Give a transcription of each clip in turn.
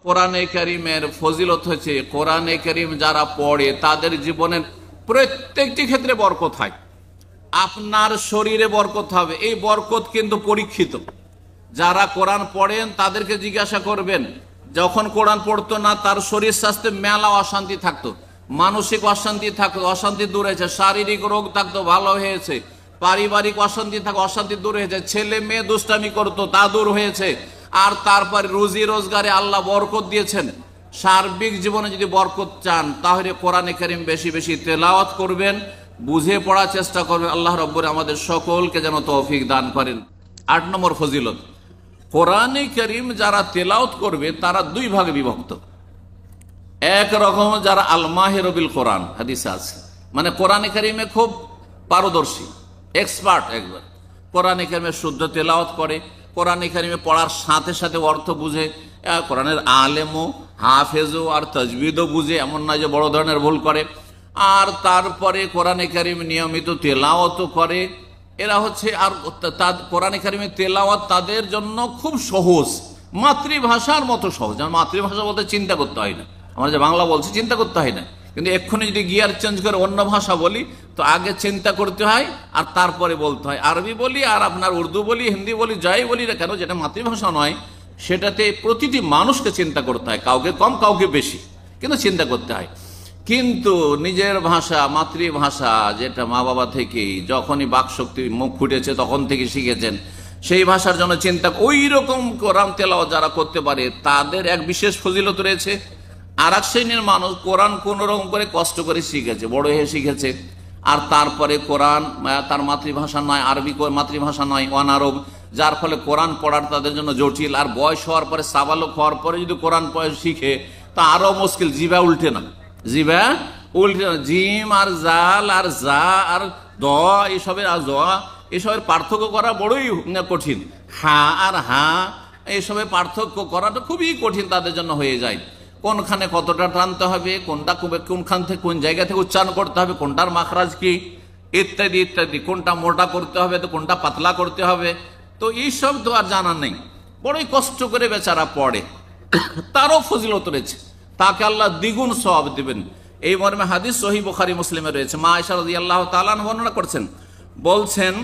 কোরআনে কারিমের ফজিলত হচ্ছে কোরআনে কারিম যারা পড়ে তাদের জীবনের প্রত্যেকটি ক্ষেত্রে বরকত হয়। আপনার শরীরে বরকত হবে, এই বরকত কিন্তু পরীক্ষিত। যারা কোরআন পড়েন তাদেরকে জিজ্ঞাসা করবেন, যখন কোরআন পড়তো না তার শরীর স্বাস্থ্যে মেলা অশান্তি থাকতো, মানসিক অশান্তি থাকতো, অশান্তি দূর হয়েছে, শারীরিক রোগ থাকতো ভালো হয়েছে, পারিবারিক অশান্তি থাকতো অশান্তি দূর হয়েছে, ছেলে মেয়ে দুষ্টামি করতো তা দূর হয়েছে, আর তারপরে রুজি রোজগারে আল্লাহ বরকত দিয়েছেন। সার্বিক জীবনে যদি বরকত চান তাহলে কোরআনে কারীম বেশি বেশি তেলাওয়াত করবেন, বুঝে পড়ার চেষ্টা করবেন। আল্লাহ রাব্বুল আমাদের সকলকে যেন তৌফিক দান করেন। 8 নম্বর ফজিলত, কোরআনে কারীম যারা তেলাওয়াত করবে তারা দুই ভাগে বিভক্ত। এক রকম যারা আল মাহির বিল কোরআন, হাদিসে আছে, মানে কোরআনে কারীমে খুব পারদর্শী, এক্সপার্ট, একবার কোরআনে কারীমে শুদ্ধ তেলাওয়াত করে, কোরআনে কারীমে পড়ার সাথে সাথে অর্থ বুঝে, কোরআনের আলেমও হাফেজও আর তাজবিদও বুঝে, এমন না যে বড় ধরনের ভুল করে, আর তারপরে কোরআনে কারীম নিয়মিত তেলাওয়াতও করে। এরা হচ্ছে, আর কোরআনে কারীমের তেলাওয়াত তাদের জন্য খুব সহজ, মাতৃভাষার মতো সহজ। যেমন মাতৃভাষা বলতে চিন্তা করতে হয় না, আমরা যে বাংলা বলছি চিন্তা করতে হয় না, কিন্তু এক্ষুনি যদি গিয়ার চেঞ্জ করে অন্য ভাষা বলি তো আগে চিন্তা করতে হয় আর তারপরে বলতে হয়। আরবি বলি আর আপনার উর্দু বলি, হিন্দি বলি, যাই বলি না কেন, যেটা মাতৃভাষা নয় সেটাতে প্রতিটি মানুষকে চিন্তা করতে হয়, কাউকে কম কাউকে বেশি, কিন্তু চিন্তা করতে হয়। কিন্তু নিজের ভাষা, মাতৃভাষা, যেটা মা বাবা থেকেই যখনই বাকশক্তি মুখ ফুটেছে তখন থেকে শিখেছেন, সেই ভাষার জন্য চিন্তা, ওই রকম কোরআন তেলাওয়াত যারা করতে পারে তাদের এক বিশেষ ফজিলত রয়েছে। আর এক শ্রেণীর মানুষ কোরআন কোন রকম করে কষ্ট করে শিখেছে, বড় হয়ে শিখেছে, আর তারপরে কোরআন তার মাতৃভাষা নয়, আরবি মাতৃভাষা নয়, অনারব, যার ফলে কোরআন পড়ার তাদের জন্য জটিল। আর বয়স হওয়ার পরে, সাবালক হওয়ার পরে যদি কোরআন শিখে তা আরো মুশকিল, জিভা উল্টে না, জিভা উল্টে না, জিম আর জাল আর জা আর দ এসবের, আর জ এসবের পার্থক্য করা বড়ই কঠিন, হা আর হা এসবের পার্থক্য করাটা খুবই কঠিন তাদের জন্য হয়ে যায়। কোনখানে কতটা টানতে হবে, কোনখান থেকে কোন জায়গা থেকে উচ্চারণ করতে হবে, কোনটার মাখরাজ কি, ইত্যাদি ইত্যাদি, কোনটা মোটা করতে হবে তো কোনটা পাতলা করতে হবে, তো এইসব তো আর জানা নেই, বড়ই কষ্ট করে বেচারা পড়ে, তারও ফজিলত রয়েছে, তাকে আল্লাহ দ্বিগুণ সওয়াব দিবেন। এই মর্মে হাদিস সহিহ বুখারী মুসলিমে রয়েছে। মা আয়েশা রাদিয়াল্লাহু তাআলা আনহা বর্ণনা করছেন, বলছেন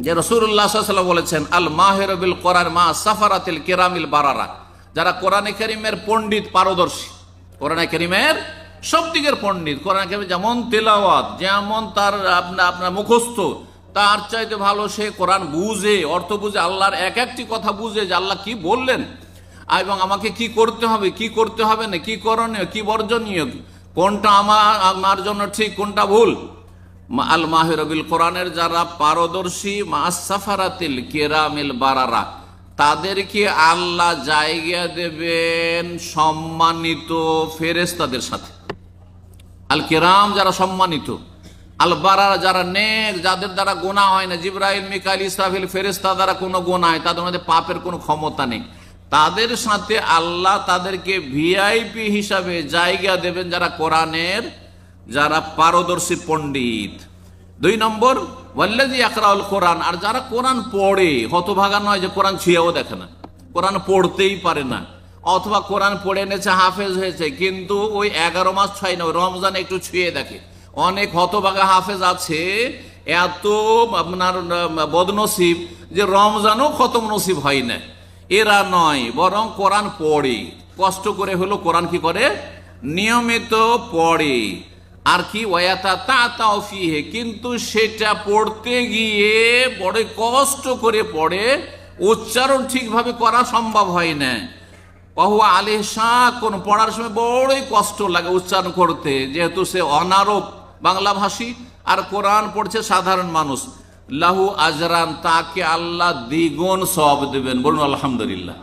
যে রাসূলুল্লাহ সাল্লাল্লাহু আলাইহি ওয়াসাল্লাম বলেছেন, আল মাহিরু বিল কোরআন মা সাফারাতিল কিরামিল বারারা, যারা কোরআনে কারীমের পণ্ডিত, পারদর্শী, কোরআনে কারীমের সব দিকের পণ্ডিত, কোরআনে কারীম যেমন তেলাওয়াত, যেমন তার আপনার মুখস্থ, তার চাইতে ভালো সে কোরআন বুঝে, অর্থ বুঝে, আল্লাহর এক একটি কথা বুঝে যে আল্লাহ কি বললেন এবং আমাকে কি করতে হবে, কি করতে হবে না, কি করণীয়, কি বর্জনীয়, কোনটা আমার জন্য ঠিক, কোনটা ভুল। আল মাহির বিল কোরআনের যারা পারদর্শী, মা সাফারাতিল কিরামিল বারারা, তাদেরকে আল্লাহ জায়গা দেবেন সম্মানিত ফেরেশতাদের সাথে। আল কিরাম যারা সম্মানিত, আল বারারা যারা নেক, যাদের দ্বারা গুনাহ হয় না, জিবরাইল, মিকাইল, ইসরাফিল ফেরেশতা দ্বারা কোনো গুনাহ হয়, তাদের মধ্যে পাপের কোনো ক্ষমতা নেই, তাদের সাথে আল্লাহ তাদেরকে ভিআইপি হিসাবে জায়গা দেবেন যারা কোরআনের, যারা পারদর্শী পণ্ডিত। 2 নম্বর, ওয়াল্লাযী ইয়াকরাউল কোরআন, আর যারা কোরআন পড়ে, হতভাগা নয় যে কোরআন ছুঁয়েও দেখে না, কোরআন পড়তেই পারে না, অথবা কোরআন পড়ে এনেছে, হাফেজ হয়েছে, কিন্তু ওই 11 মাস ছয় না, রমজান একটু ছুঁয়ে দেখে। অনেক হতভাগা হাফেজ আছে, এত আপনার বদনসিব যে রমজানও খতম নসিব হয় না। এরা নয়, বরং কোরআন পড়ে, কষ্ট করে হলো কোরআন কি করে, নিয়মিত পড়ে, আর কি ওয়াতাতাউ ফিহি, কিন্তু সেটা পড়তে গিয়ে বড় কষ্ট করে পড়ে, উচ্চারণ ঠিকভাবে করা সম্ভব হয় না। ওয়াহুয়া আলাইহি শাক্কুন, পড়ার সময় বড়ই কষ্ট লাগে উচ্চারণ করতে, যেহেতু সে অনারব বাংলাভাষী আর কোরআন পড়ছে সাধারণ মানুষ। লাহু আজরান, তাকে আল্লাহ দ্বিগুণ সওয়াব দেবেন, বলুন আলহামদুলিল্লাহ।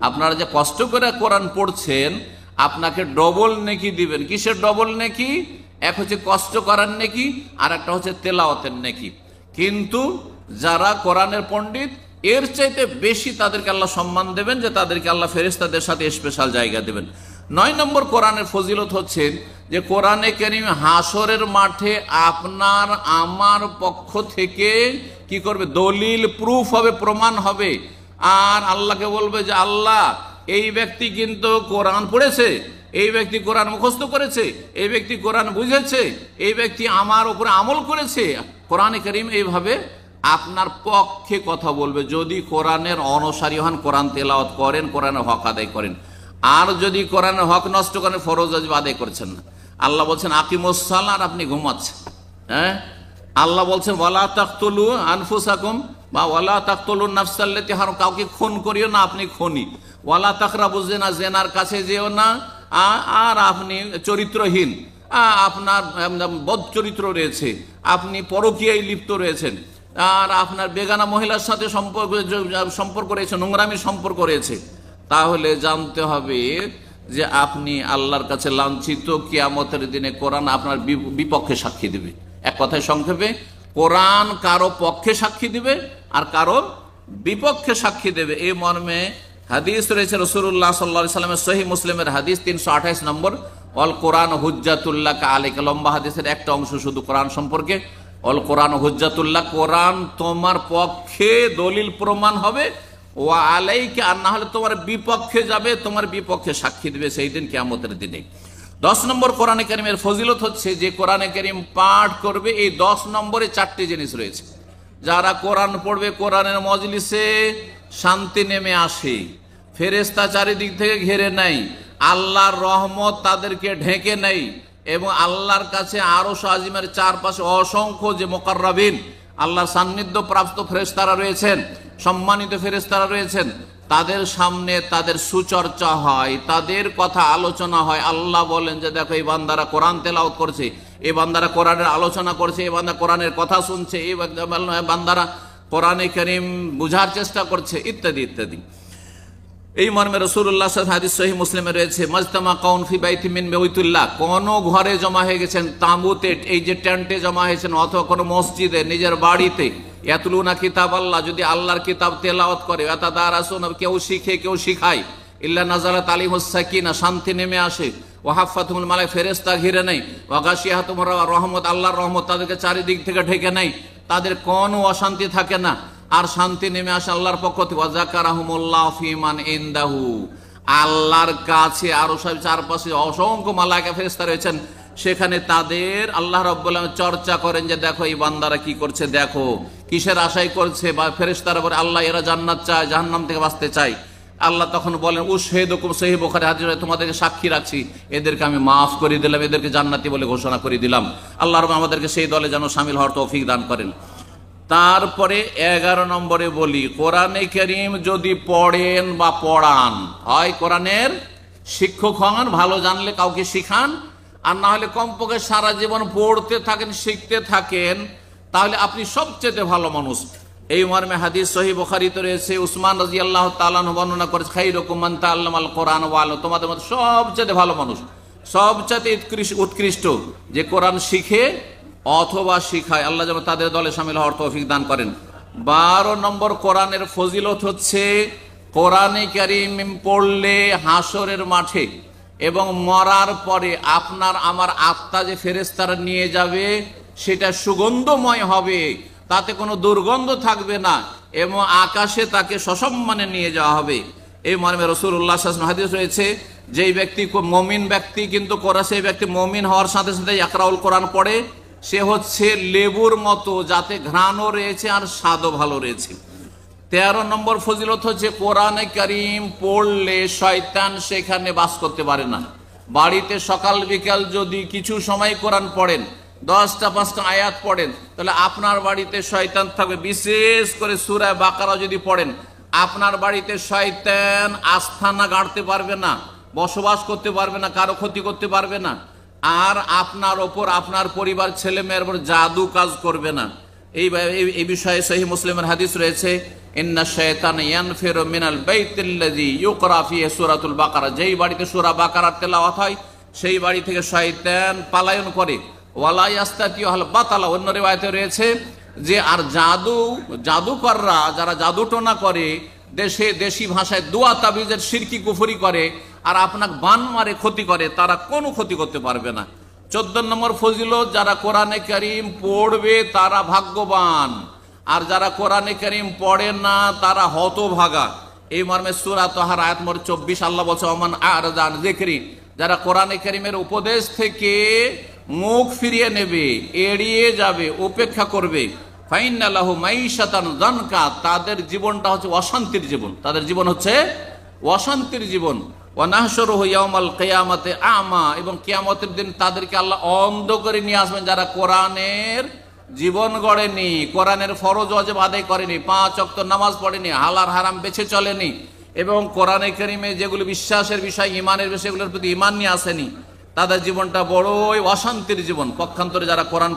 আপনারা যে কষ্ট করে কোরআন পড়ছেন আপনাকে ডবল নেকি দিবেন। কিসের ডবল নেকি? এক হচ্ছে কষ্ট করার নেকি, আর একটা হচ্ছে তেলাওয়াতের নেকি। কিন্তু যারা কোরআনের পণ্ডিত এর চাইতে বেশি তাদেরকে আল্লাহ সম্মান দেবেন, যে তাদেরকে আল্লাহ ফেরেশতাদের সাথে স্পেশাল জায়গা দেবেন। 9 নম্বর কোরআনের ফজিলত হচ্ছে যে কোরআনে কারীম হাসরের মাঠে আপনার আমার পক্ষ থেকে কি করবে, দলিল, প্রুফ হবে, প্রমাণ হবে, আর আল্লাহকে বলবে যে আল্লাহ এই ব্যক্তি কিন্তু কোরআন পড়েছে, এই ব্যক্তি কোরআন মুখস্থ করেছে, এই ব্যক্তি কোরআন বুঝেছে, এই ব্যক্তি আমার উপরে আমল করেছে। কোরআনে কারীম এইভাবে আপনার পক্ষে কথা বলবে যদি কোরআনের অনুসারী হন, কোরআন তেলাওয়াত করেন, কোরআনের হক আদায় করেন। আর যদি কোরআনের হক নষ্ট করেন, ফরজ ওয়াজিব আদায় করছেন না। আল্লাহ বলছেন আকিমুস সালাহ, আর আপনি ঘুমাচ্ছেন। হ্যাঁ, আল্লাহ বলছেন ওয়ালা তাকতুলু আনফুসাকুম, বা ওয়ালা তাকতুলুন নাফসাল্লাতী হারাম, কাউকে খুন করিও না, আপনি খুনি। ওয়ালা তাকরাবুজ জিনা, জিনার কাছে যেও না। আর আপনি চরিত্রহীন, আপনার বদ চরিত্র রয়েছে, আপনি পরকীয়ায় লিপ্ত রয়েছেন, আর আপনার বেগানা মহিলার সাথে সম্পর্ক রয়েছে, নোংরামি সম্পর্ক রয়েছে, তাহলে জানতে হবে যে আপনি আল্লাহর কাছে লাঞ্ছিত। কিয়ামতের দিনে কোরআন আপনার বিপক্ষে সাক্ষী দেবে। এক কথায় সংক্ষেপে, কোরআন কারো পক্ষে সাক্ষী দিবে আর কারো বিপক্ষে সাক্ষী দেবে। এই মর্মে হাদিস রয়েছে রাসূলুল্লাহ সাল্লাল্লাহু আলাইহি ওয়াসাল্লামের সহিহ মুসলিমের হাদিস 328 নম্বর, অল কোরআন হুজ্জাতুল্লাহ আলাইকা। লম্বা হাদিসের একটা অংশ শুধু কোরআন সম্পর্কে। অল কোরআন হুজ্জাতুল্লাহ, কোরআন তোমার পক্ষে দলিল প্রমাণ হবে, ওয়া আলাইকা, আর না হলে তোমার বিপক্ষে যাবে, তোমার বিপক্ষে সাক্ষী দেবে সেই দিন কিয়ামতের দিনে। 10 নম্বর কোরআনে কারীমের ফজিলত হচ্ছে যে কোরআনে কারীম পাঠ করবে, এই 10 নম্বরে 4টি জিনিস রয়েছে। যারা কোরআন পড়বে, কোরআনের মজলিসে শান্তি নেমে আসে, ফেরেশতা চারিদিক থেকে ঘিরে নেয়, আল্লাহর রহমত তাদেরকে ঢেকে নেয়, এবং আল্লাহর কাছে আরশ আজিমের চারপাশে অসংখ্য যে মুকাররাবিন, আল্লাহর সান্নিধ্য প্রাপ্ত ফেরেশতারা রয়েছেন, সম্মানিত ফেরেশতারা রয়েছেন, তাদের সামনে তাদের সুচর্চা হয়, তাদের কথা আলোচনা হয়। আল্লাহ বলেন যে দেখো এই বান্দারা কোরআন তেলাওয়াত করছে, এই বান্দারা কোরআনের আলোচনা করছে, এই বান্দা কোরআনের কথা শুনছে, এই বান্দারা কোরআনে কারীম বুঝার চেষ্টা করছে, ইত্যাদি ইত্যাদি। এই মর্মে রাসূলুল্লাহ সাল্লাল্লাহু আলাইহি ওয়াসাল্লাম হাদিস সহিহ মুসলিমে রয়েছে, মাজতামা কাউন ফি বাইতি মিন বাইতুল্লাহ, কোন ঘরে জমা হয়ে গেছেন, তাঁবুতে, এই যে টেন্টে জমা হয়েছেন, অথবা কোনো মসজিদে, নিজের বাড়িতে, ইয়াতলুনা কিতাবাল্লাহ, যদি আল্লাহর কিতাব তেলাওয়াত করে, ইয়াতাদারাসুনা, কেউ শিখে কেউ শিখায়, ইল্লা নাযালাত আলাইহিmus সাকিনা, শান্তি নেমে আসে, ওয়া হাফাতুহুল মালায়েকা, ফেরেশতা ঘিরে নেয়, ওয়া গাশিয়াতুহুর রহমত, আল্লাহর রহমত তাদেরকে চারিদিক থেকে ঢেকে নেয়, তাদের কোনো অশান্তি থাকে না, আর শান্তি নেমে আসে আল্লাহর পক্ষ থেকে। ওয়া যাকারাহুমুল্লাহু ফি মান ইনদাহু, আল্লাহর কাছে আরো সব চারপাশে অসংখ্য মালায়েকা ফেরেশতা রয়েছেন, সেখানে তাদের আল্লাহ রাব্বুল আলামিন চর্চা করেন যে দেখো এই বান্দারা কি করছে, দেখো কিসের আশাই করছে। বা ফেরেশতারা বলে আল্লাহ এরা জান্নাত চায়, জাহান্নাম থেকে বাঁচতে চায়। আল্লাহ তখন বলেন উশহিদুকুম, সহিহ বুখারী হাদিস, তোমাদেরকে সাক্ষী রাখছি, এদেরকে আমি মাফ করে দিলাম, এদেরকে জান্নাতি বলে ঘোষণা করে দিলাম। আল্লাহ রাব্বুল আমাদেরকে সেই দলে যেন শামিল হওয়ার তৌফিক দান করেন। তারপরে 11 নম্বরে বলি, কোরআনে কারীম যদি পড়েন বা পড়ান, হয় কোরআনের শিক্ষক হন, ভালো জানলে কাউকে শিখান, আর না হলে কমপক্ষে সারা জীবন পড়তে থাকেন, শিখতে থাকেন, তাহলে আপনি সবচেয়ে ভালো মানুষ। এই মর্মে হাদিস সহিহ বুখারীতে রয়েছে, উসমান রাদিয়াল্লাহু তাআলা আনহু বর্ণনা করেছে, খায়রুকুম মান তাআল্লামাল কোরআন ওয়া আল্লাম, তোমাদের মধ্যে সবচেয়ে ভালো মানুষ, সবচেয়ে উৎকৃষ্ট যে কোরআন শিখে অথবা শিখায়। আল্লাহ যেন তাদের দলে শামিল হওয়ার তৌফিক দান করেন। 12 নম্বর কোরআনের ফজিলত হচ্ছে, কোরআনে কারীম পড়লে হাসরের মাঠে এবং মরার পরে আপনার আমার আত্মা যে ফেরেশতারা নিয়ে যাবে, সেটা সুগন্ধময় হবে, তাতে কোনো দুর্গন্ধ থাকবে না, এবং আকাশে তাকে সসম্মানে নিয়ে যাওয়া হবে। এই মর্মে রাসূলুল্লাহ সাল্লাল্লাহু আলাইহি ওয়াসাল্লাম হাদিস রয়েছে, যেই ব্যক্তি মুমিন ব্যক্তি কিন্তু সেই ব্যক্তি মুমিন হওয়ার সাথে সাথে ইয়াকরাউল কোরআন পড়ে, সে হচ্ছে লেবুর মতো, যাতে ঘ্রাণও রয়েছে আর স্বাদও ভালো রয়েছে। 13 নম্বর ফজিলত হচ্ছে, কোরআনে কারীম পড়লে শয়তান সেখানে বাস করতে পারে না। বাড়িতে সকাল বিকাল যদি কিছু সময় কোরআন পড়েন, 10টা 5টা আয়াত পড়েন, তাহলে আপনার বাড়িতে শয়তান থাকবে। বিশেষ করে সূরা বাকারা যদি পড়েন, আপনার বাড়িতে শয়তান আস্থানা গাড়তে পারবে না, বসবাস করতে পারবে না, কারো ক্ষতি করতে পারবে না, আর আপনার ওপর, আপনার পরিবার, ছেলে মেয়ের উপর জাদু কাজ করবে না। এই বিষয়ে সহিহ মুসলিমের হাদিস রয়েছে, ইন্না শাইতানা ইয়ানফিরু মিনাল বাইতিল্লাযী ইউকরা ফিহি সূরাতুল বাকারা, যেই বাড়িতে সূরা বাকারার তেলাওয়াত হয় সেই বাড়ি থেকে শয়তান পলায়ন করে। ওয়ালা ইয়াস্তাতিউ আল বাতালা, অন্য রিওয়ায়াতে রয়েছে যে আর জাদুকররা যারা জাদুটোনা করে, দেশি ভাষায় দোয়া তাবিজের শিরকি কুফরি করে, আর আপনাকে বান মারে ক্ষতি করে, তারা কোনো ক্ষতি করতে পারবে না। 14 নম্বর ফজিলত, যারা কোরআনে কারীম পড়বে তারা ভাগ্যবান, আর যারা কোরআনে কারীম পড়ে না তারা হতভাগা। এই মর্মে সূরা তাহার আয়াত নম্বর 24 আল্লাহ বলছে ওমান আ'রাযা আন যিকরি, যারা কোরআনে কারীমের উপদেশ থেকে মুখ ফিরিয়ে নেবে, এড়িয়ে যাবে, উপেক্ষা করবে, ফাইন্না লাহু মাইশাতান যানকা, তাদের জীবনটা হচ্ছে অশান্তির জীবন, তাদের জীবন হচ্ছে অশান্তির জীবন। ওয়া নাহশুরুহু ইয়াওমাল কিয়ামাতি আমা, এবং কিয়ামতের দিন তাদেরকে আল্লাহ অন্ধ করে নিয়ে আসবেন যারা কোরআনের জীবন গড়েনি, কোরআনের ফরজ ওয়াজিব আদায় করেনি, 5 ওয়াক্ত নামাজ পড়েনি, হালাল হারাম বেছে চলেনি, এবং কোরআনে কারীমে যেগুলো বিশ্বাসের বিষয়, ইমানের বিষয়, এগুলোর প্রতি ইমান নিয়ে আসেনি, তাদের জীবনটা বড়ই অশান্তির জীবন। পক্ষান্তরে যারা কোরআন